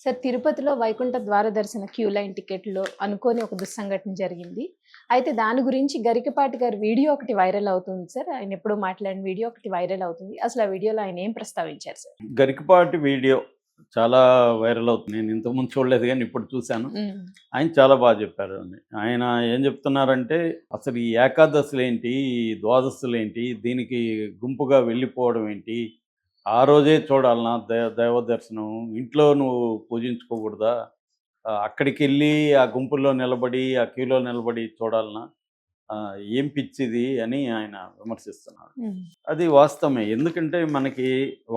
Sir తిరుపతిలో వైకుంఠ ద్వార దర్శన క్యూ లైన్ టికెట్‌లో అనుకోని ఒక దుస్సంఘటన జరిగింది. అయితే దాని గురించి గరికపాటి గారి వీడియో ఒకటి వైరల్ అవుతుంది సార్. ఆయన ఎప్పుడో మాట్లాడిన వీడియో ఒకటి వైరల్ అవుతుంది. అసలు ఆ వీడియోలో ఆయన ఏం ప్రస్తావించారు సార్? గరికపాటి వీడియో చాలా వైరల్ అవుతుంది. నేను ఇంతకుముందు చూడలేదు గానీ ఇప్పుడు చూశాను. హ్మ్. ఆయన చాలా బాగా చెప్పారండి. ఆయన ఏం చెప్తున్నారంటే, అసలు ఈ ఏకాదశులేంటి, ఈ ద్వాదశులేంటి, దీనికి గుంపుగా వెళ్ళిపోవడం ఏంటి? ఆ రోజే చూడాలనా దైవ దర్శనం? ఇంట్లో నువ్వు పూజించుకోకూడదా? అక్కడికెళ్ళి ఆ గుంపుల్లో నిలబడి, ఆ క్యూలో నిలబడి చూడాలనా? ఏం పిచ్చిది అని ఆయన విమర్శిస్తున్నారు. హ్మ్. అది వాస్తవమే. ఎందుకంటే మనకి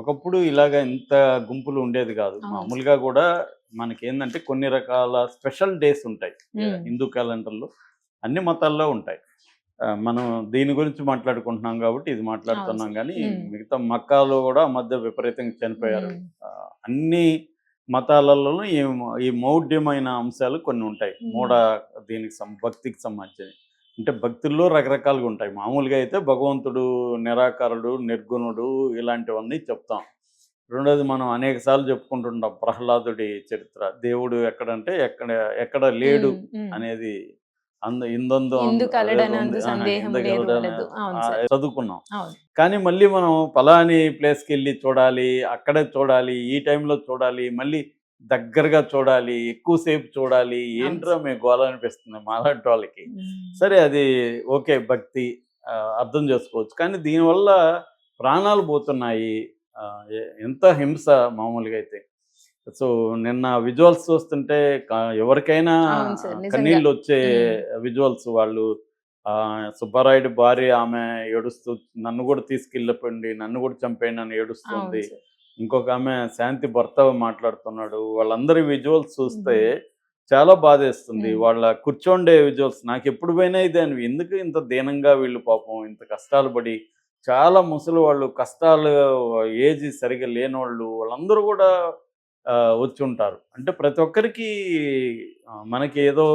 ఒకప్పుడు ఇలాగ ఇంత గుంపులు ఉండేది గాదు. అవును సార్. మామూలుగా గూడా మనకేందంటే కొన్ని రకాల స్పెషల్ డేస్ ఉంటాయి. హ్మ్. హిందూ క్యాలెండర్‌లో అన్ని మతాల్లో ఉంటాయి. మనం దీని గురించి మాట్లాడుకుంటున్నాం గాబట్టి ఇది అవును మాట్లాడుతున్నాం సార్. గానీ, హ్మ్. మిగతా మక్కాలో గూడా ఆ మధ్య విపరీతంగా చనిపోయారు. హ్మ్. అన్ని మతాలలోనూ ఈ మౌఢ్యమైన అంశాలు కొన్ని ఉంటాయి. హ్మ్. దీనికి భక్తికి సంబంధించినయి. అంటే భక్తుల్లో రకరకాలుగా ఉంటాయి. మామూలుగా అయితే భగవంతుడు నిరాకారుడు, నిర్గుణుడు ఇలాంటివన్నీ చెప్తాం. రెండోది మనం అనేక సార్లు చెప్పుకుంటుంటాం ప్రహ్లాదుడి చరిత్ర. దేవుడు ఎక్కడంటే ఎక్కడ లేడు హ్మ్. హ్మ్. అనేది ఇందొందు అదేదో ఉంది. ఇందుకలడనందు సందేహము లేదు ఇందగలడని వలదు. అవును సార్. చదువుకున్నాం. అవును. కానీ మళ్ళీ మనం పలాని ప్లేస్‌కెళ్ళి చూడాలి, అక్కడే చూడాలి, ఈ టైంలో చూడాలి, మళ్ళీ దగ్గరగా చూడాలి, ఎక్కువ సేపు చూడాలి. అవును ఏంట్రా సార్. మీ గోల అనిపిస్తుంది మాలాంటోళ్ళకి. హ్మ్. సరే అది ఓకే. భక్తి అర్థం చేసుకోవచ్చు. కానీ దీనివల్ల ప్రాణాలు పోతున్నాయి. ఎంత హింస మామూలుగా అయితే. సో, నిన్న విజువల్స్ చూస్తుంటే క ఎవరికైనా అవును సార్. నిజంగా. కన్నీళ్ళొచ్చే హ్మ్. విజువల్స్ వాళ్ళు సుబ్బారాయుడు భార్య ఆమె ఏడుస్తూ నన్ను గూడా తీసుకెళ్ళిపోండి, నన్ను గూడా చంపేయండి అని అవును ఏడుస్తుంది. సార్. ఇంకొక ఆమె శాంతి భర్త మాట్లాడుతున్నాడు. వాళ్ళందరి విజువల్స్ చూస్తే హ్మ్. చాలా బాధేస్తుంది. హ్మ్. వాళ్ళ కూర్చోండే విజువల్స్ నాకెప్పుడు పోయినా ఇదే ఎందుకు ఇంత దీనంగా వీళ్ళు పాపం ఇంత కష్టాలు పడి చాలా ముసలి వాళ్ళు కష్టాలు ఏజ్ సరిగ్గా లేనోళ్ళు వాళ్ళందరూ గూడా వచ్చుంటారు. అంటే ప్రతి ఒక్కరికి మనకి ఏదో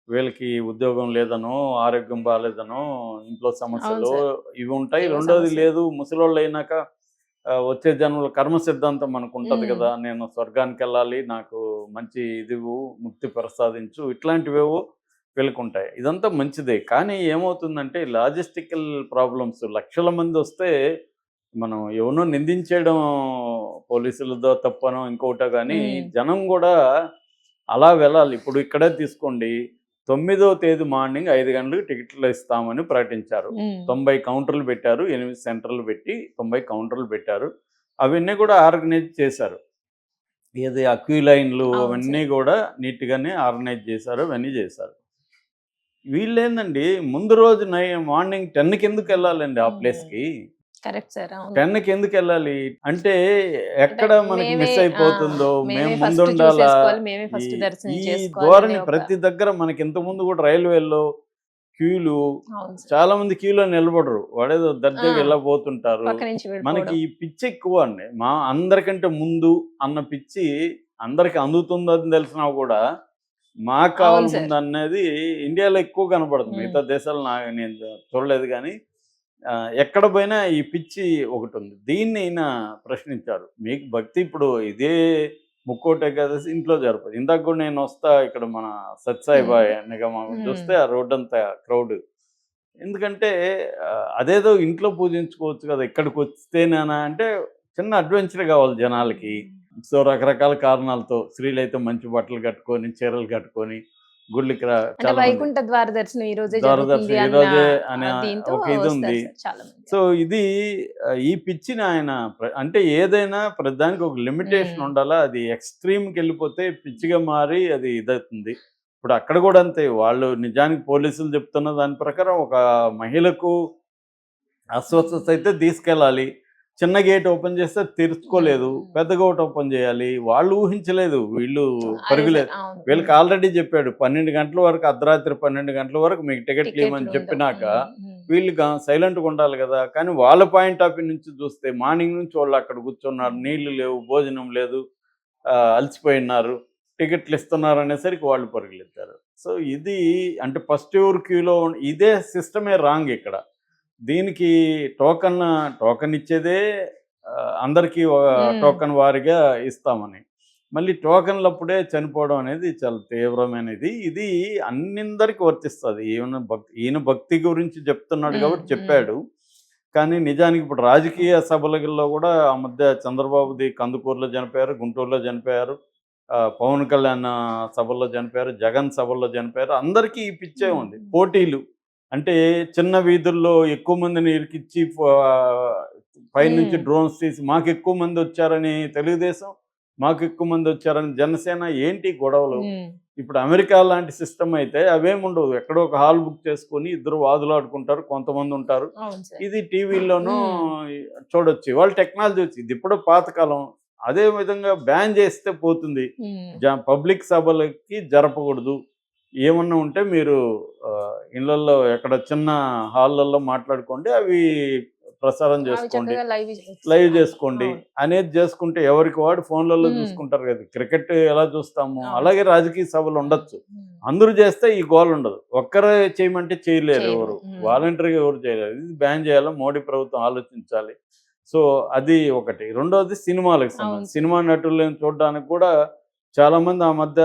వీళ్ళకి ఉద్యోగం లేదనో, ఆరోగ్యం బాలేదనో, ఇంట్లో అవును సమస్యలో సార్. ఇవి ఉంటాయి. ఏవో రెండోది సమస్యలు. లేదు ముసలోళ్ళయినాక వచ్చే జన్మలో కర్మ సిద్ధాంతం మనకుంటది హ్మ్. గదా! నేను స్వర్గానికెళ్ళాలి, నాకు మంచి ఇదివ్వు, ముక్తి ప్రసాదించు ఇట్లాంటివేవో వీళ్ళకుంటాయి. ఇదంతా మంచిదే. కానీ ఏమవుతుందంటే లాజిస్టికల్ ప్రాబ్లమ్స్ లక్షల మందొస్తే మనం ఎవరినో నిందించేయడం పోలీసులదో తప్పనో ఇంకోటో గానీ, హ్మ్. జనం గూడా అలా వెళ్ళాలి. ఇప్పుడు ఇక్కడే తీసుకోండి. 9వ తేదీ మార్నింగ్ 5 గంటలకు టికెట్లు ఇస్తామని ప్రకటించారు. హ్మ్. 90 కౌంటర్లు పెట్టారు. 8 సెంటర్లు పెట్టి 90 కౌంటర్లు పెట్టారు. అవన్నీ కూడా ఆర్గనైజ్ చేశారు. ఏది ఆ క్యూ లైన్‌లు అవును అవన్నీ సార్. గూడా నీట్‌గానే ఆర్గనైజ్ చేశారు. అవన్నీ చేశారు. వీళ్ళేందండి ముందు రోజు మార్నింగ్ 10కి ఎందుకెళ్ళాలండి ఆ హ్మ్. ప్లేస్‌కి? Correct sir. అవును. 10కి ఎందుకెళ్ళాలి? అంటే అంటే ఎక్కడ మనకి మేమే మిస్ అయిపోతుందో, మేమే మేము ఫస్ట్ ముందుండాలా? చూసేసుకోవాలి. మేమే ఈ ఫస్ట్ దర్శనం ఈ చేసుకోవాలనే ధోరణి ఒక ప్రతి దగ్గర మనకి ఇంతకుముందు కూడా రైల్వేల్లో క్యూలు అవును సార్. చాలామంది క్యూలో నిలబడరు. వాడేదో ఆ! దర్జాగా ఇలా పోతుంటారు. పక్క నుంచి మనకి వెళ్ళిపోవడం. ఈ పిచ్చి ఎక్కువండి. అందరికంటే ముందు అన్న పిచ్చి అందరికి అందుతుందని తెలిసినా కూడా మాకు అవును కావాలి సార్. ముందనేది ఇండియాలో ఎక్కువ కనపడుతుంది. హ్మ్. మిగతా దేశాల్లో నేను చూడలేదు గానీ ఎక్కడ పోయినా ఈ పిచ్చి ఒకటుంది. దీన్ని ఈయన ప్రశ్నించారు. మీకు భక్తి ఇప్పుడు ఇదే ముక్కోటి ఏకాదశి ఇంట్లో జరపదు. ఇందాక గూడా నేనొస్తా ఇక్కడ మన సత్యసాయి హ్మ్. నిగమ హ్మ్. చూస్తే ఆ రోడ్డంతా క్రౌడ్. ఎందుకంటే అదేదో ఇంట్లో పూజించుకోవచ్చు కదా! ఇక్కడికొస్తేనేనా అంటే చిన్న అడ్వెంచర్ కావాలి జనాలకి. సో, రకరకాల కారణాలతో స్త్రీలైతే మంచి బట్టలు కట్టుకొని, చీరలు కట్టుకొని గుళ్ళకి అంటే చాలామంది. వైకుంఠ ద్వార దర్శనం ఈ రోజే జరుగుతుంది దూరదర్శన్ అన్న ఈరోజే అనే దీంతో ఒక ఇదుంది. వస్తారు సార్ చాలా మంది. సో, ఇది ఈ పిచ్చిని ఆయన అంటే ఏదైనా ప్రతిదానికి ఒక లిమిటేషన్ హ్మ్. ఉండాలా. అది ఎక్స్‌ట్రీమ్‌కెళ్ళిపోతే పిచ్చిగా మారి అది ఇదవుతుంది. ఇప్పుడు అక్కడ గూడా అంతే. వాళ్ళు నిజానికి పోలీసులు చెప్తున్న దాని ప్రకారం ఒక మహిళకు అస్వస్థత అయితే తీసుకెళ్ళాలి. చిన్న గేట్ ఓపెన్ చేస్తే తెరుచుకోలేదు. హ్మ్. పెద్ద గేట్ ఓపెన్ చేయాలి. వాళ్ళు ఊహించలేదు. అదే పరుగులే సార్. అవును. వీళ్ళకి హ్మ్. ఆల్రెడీ చెప్పాడు. 12 గంటల వరకు అర్ధరాత్రి 12 గంటల వరకు మీకు టికెట్లు ఇవ్వమని టికెట్లుండవు. చెప్పినాక హ్మ్. హ్మ్. వీళ్ళు సైలెంట్‌గా ఉండాలి గదా! కానీ వాళ్ళ పాయింట్ ఆఫ్ వ్యూ నుంచి చూస్తే మార్నింగ్ నుంచి వాళ్ళు అక్కడ కూర్చున్నారు. హ్మ్. నీళ్లు లేవు, భోజనం లేదు. అలసిపోయున్నారు. టికెట్లు ఇస్తున్నారు అనేసరికి వాళ్ళు పరుగులెత్తారు. సో, ఇది అంటే ఫస్ట్ ఎవరు క్యూలో ఇదే సిస్టమే రాంగ్ ఇక్కడ. దీనికి టోకన్ ఇచ్చేదే అందరికీ హ్మ్. టోకన్ వారీగా ఇస్తామని. మళ్ళీ టోకన్లప్పుడే చనిపోవడం అనేది చాలా తీవ్రమైనది. ఇది అన్నిందరికి వర్తిస్తది. ఈయన భక్తి గురించి చెప్తున్నాడు కాబట్టి చెప్పాడు. కానీ నిజానికి ఇప్పుడు రాజకీయ సభలలో కూడా ఆ మధ్య చంద్రబాబుది కందుకూరులో చనిపోయారు, గుంటూరులో చనిపోయారు. పవన్ కళ్యాణ్ సభల్లో చనిపోయారు, జగన్ సభల్లో చనిపోయారు. అందరికీ ఈ పిచ్చే ఉంది. పోటీలు అంటే చిన్న వీధుల్లో ఎక్కువ మందిని ఇరికిచ్చి పైనుంచి డ్రోన్స్ తీసి మాకు ఎక్కువ మంది వచ్చారని తెలుగుదేశం, మాకు ఎక్కువ మంది వచ్చారని జనసేన. ఏంటి గొడవలు? ఇప్పుడు అమెరికా లాంటి సిస్టమ్ అయితే అవేముండవు. ఎక్కడో ఒక హాల్ బుక్ చేసుకొని ఇద్దరు వాదులాడుకుంటారు, కొంతమంది ఉంటారు. ఇది టీవీలోనూ చూడొచ్చు. వాళ్ళ టెక్నాలజీ వచ్చింది. ఇది ఇప్పుడు పాతకాలం. అదే విధంగా బ్యాన్ చేస్తే పోతుంది. పబ్లిక్ సభలకి జరపకూడదు. ఏమన్నా ఉంటే మీరు ఇళ్ళల్లో ఎక్కడ చిన్న హాళ్ళల్లో మాట్లాడుకోండి, అవి ప్రసారం చేసుకోండి, లైవ్ చేసుకోండి అనేది చేసుకుంటే ఎవరికి వాడు ఫోన్లలో చూసుకుంటారు కదా. క్రికెట్ ఎలా చూస్తాము అలాగే రాజకీయ సభలు ఉండొచ్చు. అందరూ చేస్తే ఈ గోల్ ఉండదు. ఒక్కరే చేయమంటే చేయలేరు, ఎవరు వాలంటరీగా ఎవరు చేయలేరు. ఇది బ్యాన్ చేయాలి, మోడీ ప్రభుత్వం ఆలోచించాలి. సో అది ఒకటి. రెండోది సినిమాలకు సంబంధించి సినిమా నటులను చూడడానికి కూడా చాలా మంది ఆ మధ్య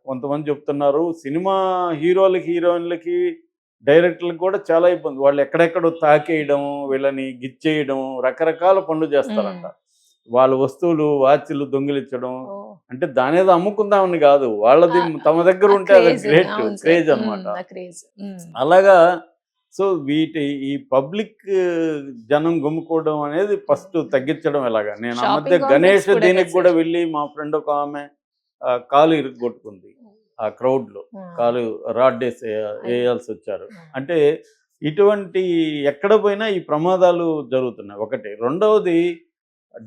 కొంతమంది చెప్తున్నారు, సినిమా హీరోలకి హీరోయిన్లకి డైరెక్టర్లకు కూడా చాలా ఇబ్బంది. వాళ్ళు ఎక్కడెక్కడో తాకేయడం, వీళ్ళని గిచ్చేయడం, రకరకాల పనులు చేస్తారంట. వాళ్ళ వస్తువులు వాచ్లు దొంగిలించడం. అంటే దాని ఏదో అమ్ముకుందామని కాదు, వాళ్ళది తమ దగ్గర ఉంటే అది గ్రేట్ క్రేజ్ అనమాట. అలాగా. సో ఈ పబ్లిక్ జనం గుమ్ముకోవడం అనేది ఫస్ట్ తగ్గించడం ఎలాగా. నేను ఆ మధ్య గణేష్ దీనికి కూడా వెళ్ళి మా ఫ్రెండ్ ఒక ఆమె కాలు ఇరుగ్గొట్టుకుంది. ఆ క్రౌడ్లో కాలు రాడ్ వేయాల్సి వచ్చారు. అంటే ఇటువంటి ఎక్కడ పోయినా ఈ ప్రమాదాలు జరుగుతున్నాయి ఒకటి. రెండవది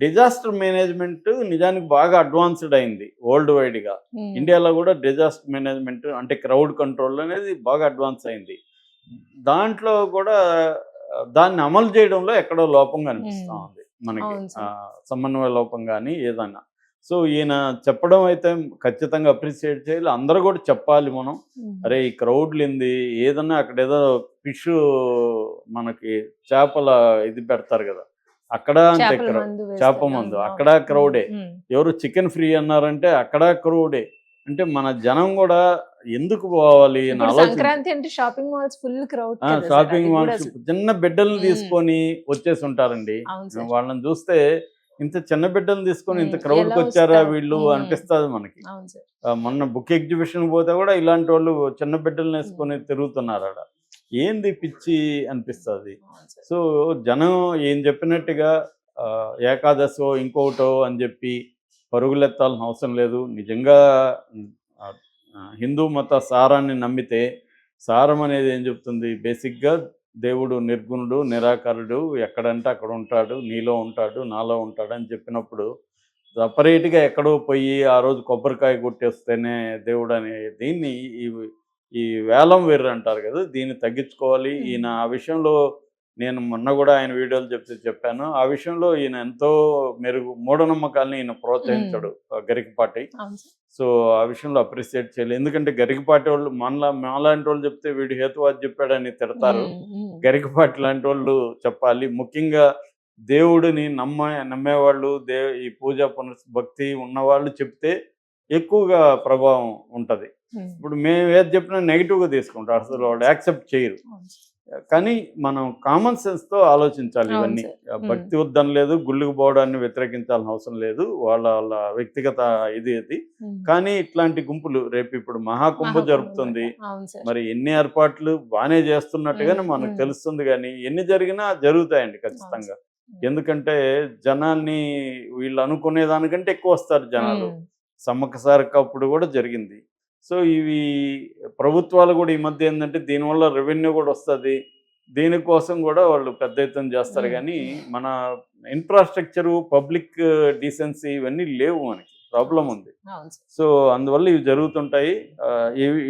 డిజాస్టర్ మేనేజ్మెంట్ నిజానికి బాగా అడ్వాన్స్డ్ అయింది వరల్డ్ వైడ్గా. ఇండియాలో కూడా డిజాస్టర్ మేనేజ్మెంట్ అంటే క్రౌడ్ కంట్రోల్ అనేది బాగా అడ్వాన్స్ అయింది. దాంట్లో కూడా దాన్ని అమలు చేయడంలో ఎక్కడో లోపం కనిపిస్తూ ఉంది మనకి, సమన్వయ లోపం కానీ ఏదైనా. సో ఈయన చెప్పడం అయితే ఖచ్చితంగా అప్రిషియేట్ చేయాలి. అందరూ కూడా చెప్పాలి మనం, అరే ఈ క్రౌడ్లు ఏంది, ఏదన్నా అక్కడ ఏదో ఫిష్ మనకి చేపల ఇది పెడతారు కదా, అక్కడ అంతే చేప మందు, అక్కడ క్రౌడే. ఎవరు చికెన్ ఫ్రీ అన్నారంటే అక్కడ క్రౌడే. అంటే మన జనం కూడా ఎందుకు పోవాలి shopping malls full crowd. Shopping malls చిన్న బిడ్డలను తీసుకొని వచ్చేసి ఉంటారండి. వాళ్ళని చూస్తే ఇంత చిన్న బిడ్డలు తీసుకొని ఇంత క్రౌడ్కి వచ్చారా వీళ్ళు అనిపిస్తుంది మనకి. మొన్న బుక్ ఎగ్జిబిషన్ పోతే కూడా ఇలాంటి వాళ్ళు చిన్న బిడ్డలను వేసుకొని తిరుగుతున్నారు ఆడ. ఏంది పిచ్చి అనిపిస్తుంది. సో జనం ఏం చెప్పినట్టుగా ఏకాదశో ఇంకొకటో అని చెప్పి పరుగులెత్తాల్సిన అవసరం లేదు. నిజంగా హిందూ మత సారాన్ని నమ్మితే, సారం అనేది ఏం చెప్తుంది, బేసిక్గా దేవుడు నిర్గుణుడు, నిరాకారుడు, ఎక్కడంటే అక్కడ ఉంటాడు, నీలో ఉంటాడు, నాలో ఉంటాడు అని చెప్పినప్పుడు సపరేట్గా ఎక్కడో పోయి ఆ రోజు కొబ్బరికాయ కొట్టేస్తేనే దేవుడు అనే దీన్ని ఈ వేలం వేర్రు అంటారు కదా, దీన్ని తగ్గించుకోవాలి. ఈయన ఆ విషయంలో నేను మొన్న కూడా ఆయన వీడియోలు చెప్పాను. ఆ విషయంలో ఈయన ఎంతో మూఢనమ్మకాలని ఈయన ప్రోత్సహించాడు గరికపాటి. సో ఆ విషయంలో అప్రిషియేట్ చేయాలి. ఎందుకంటే గరికపాటి వాళ్ళు మాలాంటి వాళ్ళు చెప్తే వీడు హేతువాది చెప్పాడని తిడతారు. గరికపాటి లాంటి వాళ్ళు చెప్పాలి. ముఖ్యంగా దేవుడిని నమ్మేవాళ్ళు, ఈ పూజా భక్తి ఉన్నవాళ్ళు చెప్తే ఎక్కువగా ప్రభావం ఉంటుంది. ఇప్పుడు మేము ఏది చెప్పినా నెగిటివ్గా తీసుకుంటారు, అసలు వాళ్ళు యాక్సెప్ట్ చేయరు. కానీ మనం కామన్ సెన్స్తో ఆలోచించాలి. ఇవన్నీ భక్తి వద్దని లేదు, గుళ్ళకు పోవడాన్ని వ్యతిరేకించాల్సిన అవసరం లేదు, వాళ్ళ వ్యక్తిగత ఇది. కానీ ఇట్లాంటి గుంపులు రేపు ఇప్పుడు మహాకుంభ జరుపుతుంది, మరి ఎన్ని ఏర్పాట్లు బాగానే చేస్తున్నట్టుగానే మనకు తెలుస్తుంది. కానీ ఎన్ని జరిగినా జరుగుతాయండి ఖచ్చితంగా. ఎందుకంటే జనాన్ని వీళ్ళు అనుకునే దానికంటే ఎక్కువ వస్తారు జనాలు. సమ్మక్క సారక్క అప్పుడు కూడా జరిగింది. సో ఇవి ప్రభుత్వాలు కూడా ఈ మధ్య ఏంటంటే దీనివల్ల రెవెన్యూ కూడా వస్తుంది, దీనికోసం కూడా వాళ్ళు పెద్ద ఎత్తున చేస్తారు. కానీ మన ఇన్ఫ్రాస్ట్రక్చరు, పబ్లిక్ డీసెన్సీ ఇవన్నీ లేవు, మనకి ప్రాబ్లం ఉంది. సో అందువల్ల ఇవి జరుగుతుంటాయి.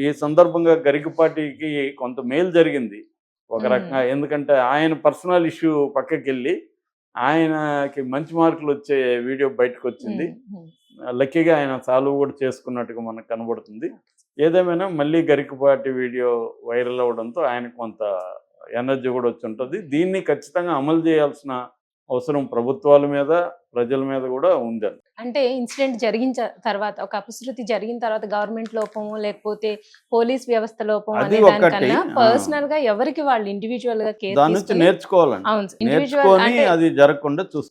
ఈ సందర్భంగా గరికపాటికి కొంత మేలు జరిగింది ఒక రకంగా. ఎందుకంటే ఆయన పర్సనల్ ఇష్యూ పక్కకి వెళ్ళి ఆయనకి మంచి మార్కులు వచ్చే వీడియో బయటకు వచ్చింది. లక్కీగా ఆయన సాల్వ్ కూడా చేసుకున్నట్టుగా మనకు కనబడుతుంది. ఏదేమైనా మళ్ళీ గరికపాటి వీడియో వైరల్ అవ్వడంతో ఆయనకు కొంత ఎనర్జీ కూడా వచ్చి ఉంటుంది. దీన్ని ఖచ్చితంగా అమలు చేయాల్సిన అవసరం ప్రభుత్వాల మీద, ప్రజల మీద కూడా ఉందండి. అంటే ఇన్సిడెంట్ జరిగిన తర్వాత, ఒక అపశృతి జరిగిన తర్వాత గవర్నమెంట్ లోపమో లేకపోతే పోలీస్ వ్యవస్థ లోపం అది అనే ఒకటి. దానికన్నా పర్సనల్ గా ఎవరికి వాళ్ళు ఇండివిజువల్ గా కేర్ దాని నుంచి తీసుకుని నేర్చుకోవాలండి. అవును ఇండివిజువల్ నేర్చుకొని అంటే అది జరగకుండా చూసుకోవాలి.